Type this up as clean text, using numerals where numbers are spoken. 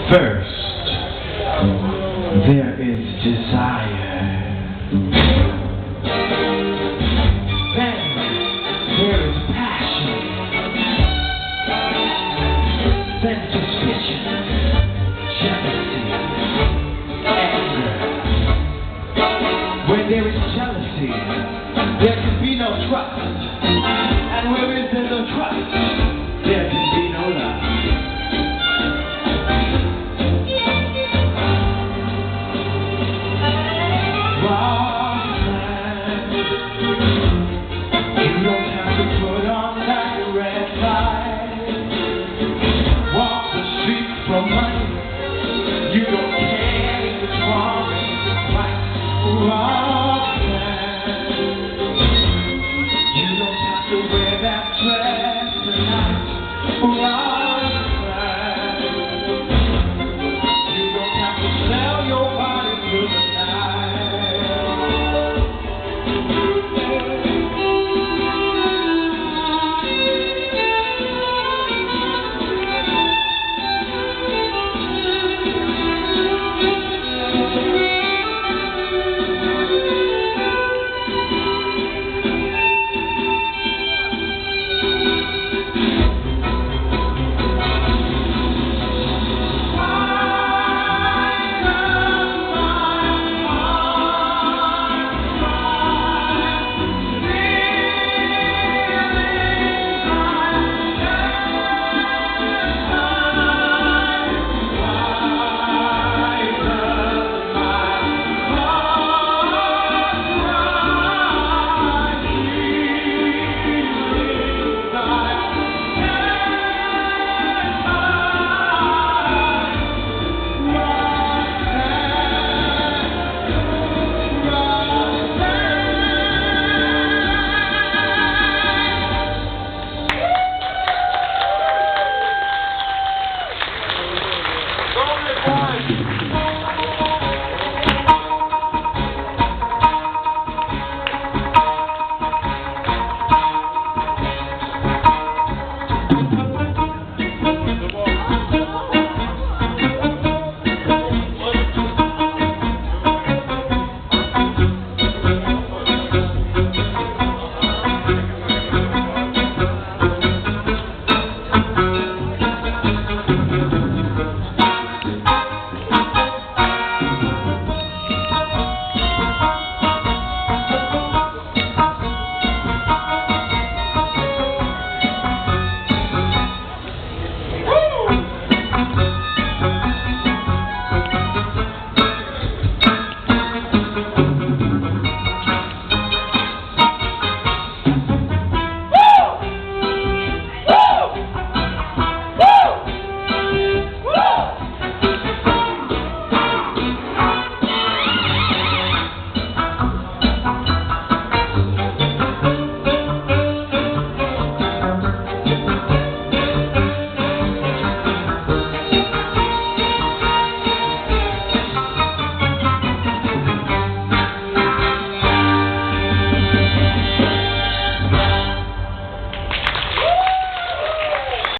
First, there is desire. Then, there is passion. Then suspicion, jealousy, anger. Where there is jealousy, there can be no trust. And where is there no trust, there can be no love. You don't care if it's wrong, right, you don't have to wear that dress tonight, you don't have to sell your body through the